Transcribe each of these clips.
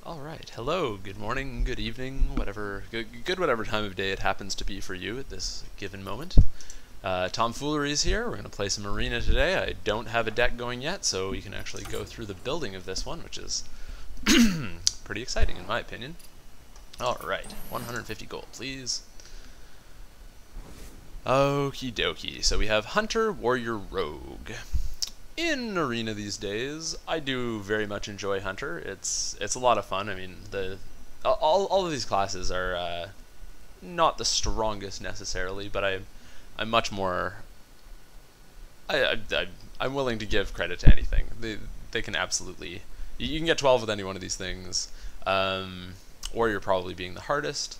All right. Hello. Good morning. Good evening. Whatever. Good. Whatever time of day it happens to be for you at this given moment. Tomfooleries here. We're gonna play some arena today. I don't have a deck going yet, so we can actually go through the building of this one, which is pretty exciting in my opinion. All right. 150 gold, please. Okie dokie. So we have Hunter, Warrior, Rogue. In arena these days, I do very much enjoy Hunter. It's a lot of fun. I mean, all of these classes are not the strongest necessarily, but I'm much more. I'm willing to give credit to anything. They can absolutely. You can get 12 with any one of these things. Warrior probably being the hardest.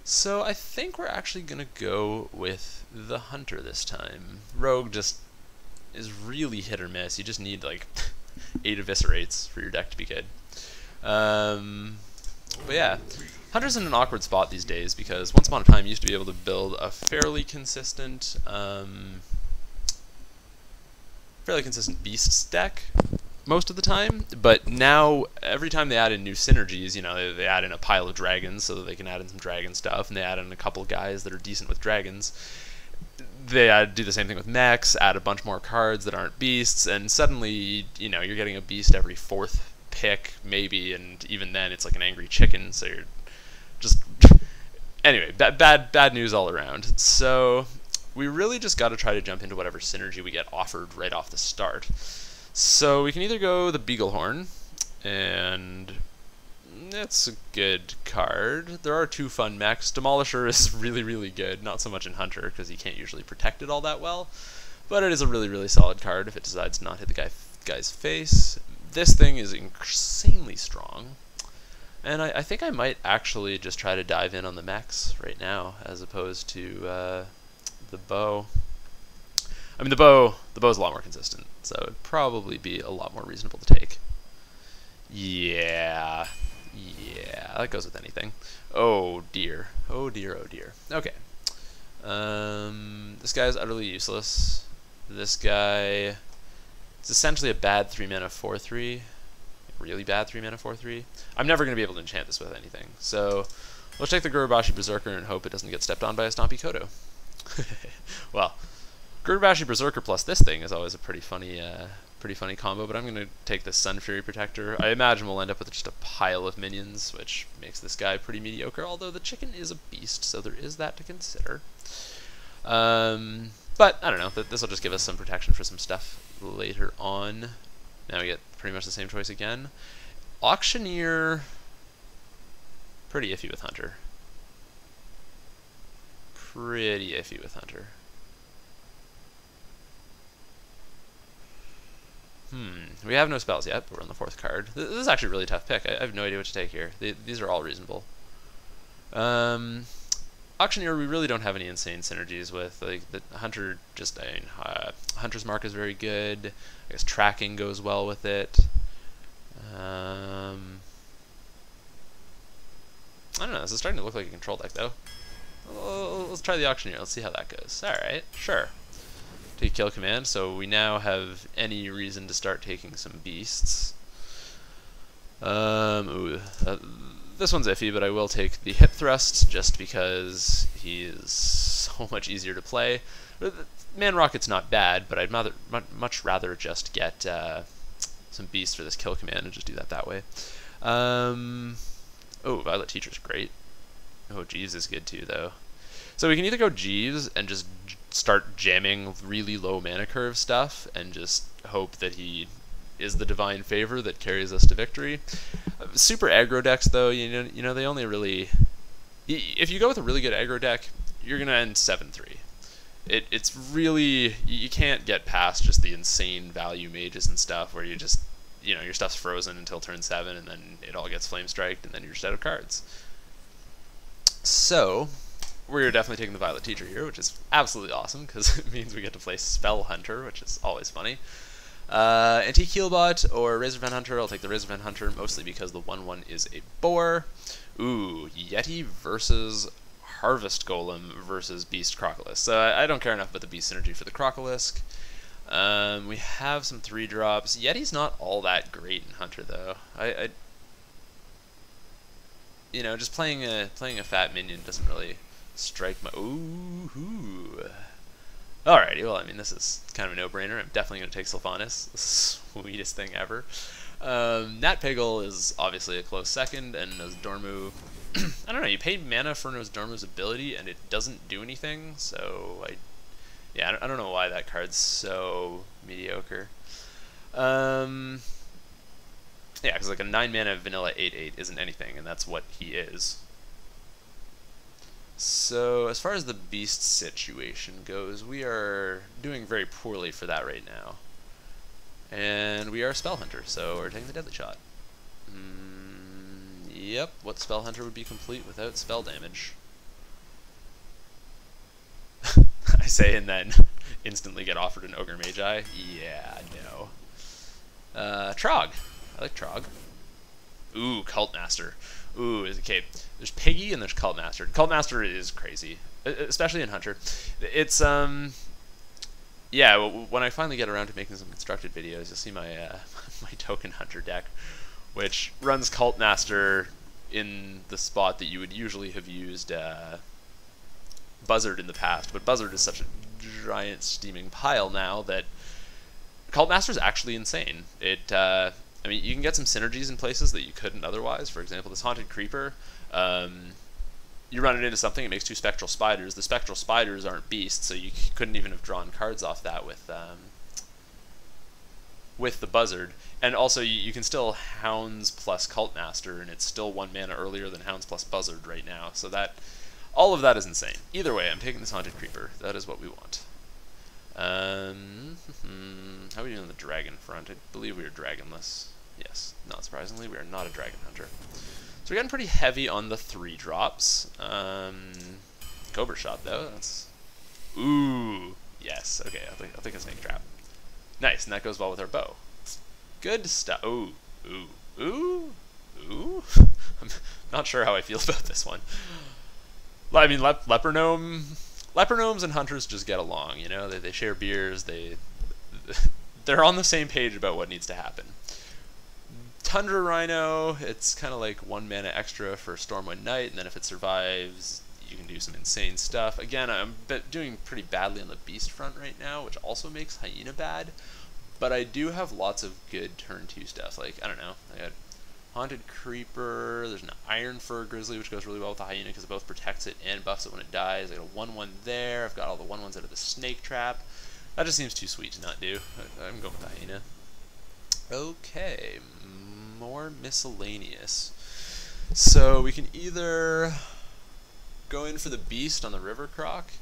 So I think we're actually gonna go with the Hunter this time. Rogue just is really hit or miss. You just need like 8 eviscerates for your deck to be good. But yeah, Hunter's in an awkward spot these days because once upon a time you used to be able to build a fairly consistent beasts deck most of the time, but now every time they add in new synergies, you know, they add in a pile of dragons so that they can add in some dragon stuff, and they add in a couple guys that are decent with dragons. They do the same thing with mechs, add a bunch more cards that aren't beasts, and suddenly, you know, you're getting a beast every 4th pick, maybe, and even then it's like an angry chicken, so you're just... Anyway, bad news all around. So, we really just gotta try to jump into whatever synergy we get offered right off the start. So, we can either go the Beaglehorn, and... that's a good card. There are 2 fun mechs. Demolisher is really good. Not so much in Hunter, because he can't usually protect it all that well. But it is a really solid card if it decides to not hit the guy's face. This thing is insanely strong. And I think I might actually just try to dive in on the mechs right now, as opposed to the bow. I mean, the bow's a lot more consistent, so it'd probably be a lot more reasonable to take. Yeah, that goes with anything. Oh dear. Okay. This guy's utterly useless. This guy is essentially a bad 3-mana 4/3. Really bad 3-mana 4/3. I'm never going to be able to enchant this with anything. So let's take the Gurubashi Berserker and hope it doesn't get stepped on by a Stompy Kodo. Well, Gurubashi Berserker plus this thing is always a pretty funny combo, but I'm going to take the Sun Fury Protector. I imagine we'll end up with just a pile of minions, which makes this guy pretty mediocre, although the chicken is a beast, so there is that to consider. But, I don't know, this will just give us some protection for some stuff later on. Now we get pretty much the same choice again. Auctioneer, pretty iffy with Hunter. We have no spells yet, but we're on the 4th card. This is actually a really tough pick. I have no idea what to take here. These are all reasonable. Auctioneer, we really don't have any insane synergies with. Like, the Hunter, Hunter's Mark is very good. I guess tracking goes well with it. I don't know, this is starting to look like a control deck, though. Let's try the Auctioneer. Let's see how that goes. Alright, sure. Take kill command, so we now have any reason to start taking some beasts. This one's iffy, but I will take the hip thrust just because he is so much easier to play. Man Rocket's not bad, but I'd much rather just get some beasts for this kill command and just do that way. Oh, Violet Teacher's great. Oh, Jeeves is good too, though. So we can either go Jeeves and just start jamming really low mana curve stuff and just hope that he is the divine favor that carries us to victory. Super aggro decks, though, you know they only really... If you go with a really good aggro deck, you're going to end 7-3. It's really... You can't get past just the insane value mages and stuff where you just... You know, your stuff's frozen until turn 7 and then it all gets flame striked and then you're just out of cards. So... we're definitely taking the Violet Teacher here, which is absolutely awesome, because it means we get to play Spell Hunter, which is always funny. Antique Healbot or Razorvan Hunter, I'll take the Razorvan Hunter, mostly because the 1/1 is a boar. Ooh, Yeti versus Harvest Golem versus Beast Crocolisk. So I don't care enough about the Beast synergy for the Crocolisk. We have some 3-drops. Yeti's not all that great in Hunter, though. you know, just playing a fat minion doesn't really strike my. Ooh. Alrighty, well, I mean, this is kind of a no-brainer. I'm definitely going to take Sylvanas. The sweetest thing ever. Nat Piggle is obviously a close second, and Nosdormu... I don't know, you pay mana for Nosdormu's ability, and it doesn't do anything, so yeah, I don't know why that card's so mediocre. Yeah, because like a 9-mana vanilla 8/8 isn't anything, and that's what he is. So, as far as the beast situation goes, we are doing very poorly for that right now. And we are Spell Hunter, so we're taking the Deadly Shot. Yep, what Spell Hunter would be complete without spell damage? I say and then instantly get offered an Ogre Magi. Yeah, no. Trog. I like Trog. Ooh, Cult Master. Ooh, okay. There's Piggy and there's Cult Master. Cult Master is crazy, especially in Hunter. It's yeah. When I finally get around to making some constructed videos, you'll see my my Token Hunter deck, which runs Cult Master in the spot that you would usually have used Buzzard in the past. But Buzzard is such a giant steaming pile now that Cult Master is actually insane. I mean, you can get some synergies in places that you couldn't otherwise. For example, this Haunted Creeper, you run it into something, it makes 2 Spectral Spiders. The Spectral Spiders aren't beasts, so you couldn't even have drawn cards off that with the Buzzard. And also, you can still Hounds plus Cult Master, and it's still 1 mana earlier than Hounds plus Buzzard right now. So all of that is insane. Either way, I'm taking this Haunted Creeper. That is what we want. How are we doing on the dragon front? I believe we are dragonless. Yes, not surprisingly, we are not a dragon hunter. So we're getting pretty heavy on the 3-drops. Cobra Shot, though. That's... Ooh. Yes, okay, I think a Snake Trap. Nice, and that goes well with our bow. Good stuff. Ooh. Ooh. Ooh. Ooh. I'm not sure how I feel about this one. I mean, Leper Gnomes and hunters just get along, you know? They share beers, they're on the same page about what needs to happen. Tundra Rhino, it's kind of like 1 mana extra for Stormwind Knight, and then if it survives, you can do some insane stuff. Again, I'm doing pretty badly on the beast front right now, which also makes Hyena bad, but I do have lots of good turn 2 stuff. Like, I don't know, I got Haunted Creeper, there's an Iron Fur Grizzly, which goes really well with the Hyena because it both protects it and buffs it when it dies. I got a 1/1 there, I've got all the 1/1s out of the Snake Trap. That just seems too sweet to not do. I'm going with the Hyena. Okay, more miscellaneous. So we can either go in for the Beast on the River Croc,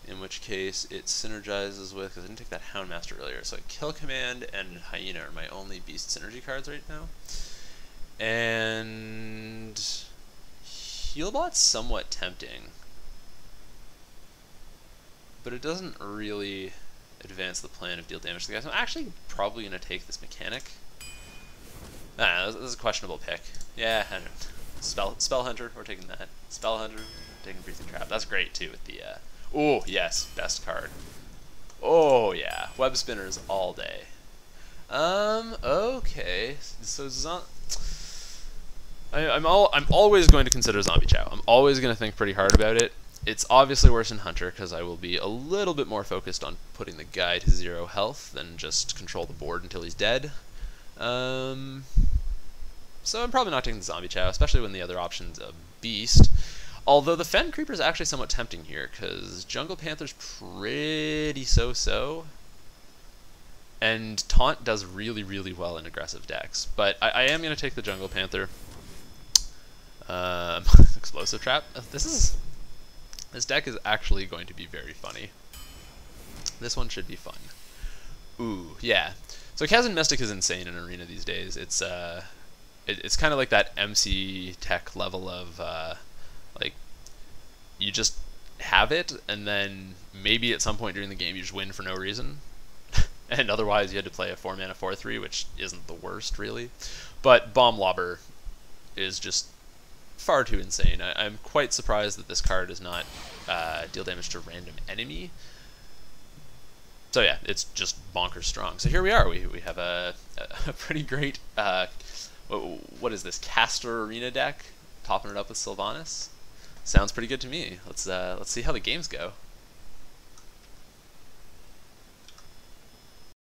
in which case it synergizes with, because I didn't take that Houndmaster earlier, so Kill Command and Hyena are my only Beast synergy cards right now. And Healbot's somewhat tempting, but it doesn't really advance the plan of deal damage to the guys. I'm actually probably going to take this mechanic. I don't know, this is a questionable pick. Yeah, I don't know. Spell Hunter, we're taking that. Spell Hunter, taking Breathing Trap. That's great too with the, oh, yes, best card. Oh, yeah, Web Spinners all day. Okay, so I'm always going to consider Zombie Chow. I'm always going to think pretty hard about it. It's obviously worse in Hunter, because I will be a little bit more focused on putting the guy to 0 health than just control the board until he's dead. So I'm probably not taking the Zombie Chow, especially when the other option's a Beast. Although the Fen Creeper is actually somewhat tempting here, because Jungle Panther's pretty so-so. And Taunt does really, really well in aggressive decks. But I am going to take the Jungle Panther. Explosive Trap. This deck is actually going to be very funny. This one should be fun. Ooh, yeah. So Kazan Mystic is insane in Arena these days. It's kind of like that MC Tech level of like you just have it, and then maybe at some point during the game you just win for no reason. And otherwise you had to play a 4-mana 4/3, which isn't the worst really. But Bomb Lobber is just far too insane. I'm quite surprised that this card does not deal damage to random enemy. So yeah, it's just bonkers strong. So here we are. We have a pretty great what is this, Caster Arena deck topping it up with Sylvanas. Sounds pretty good to me. Let's see how the games go.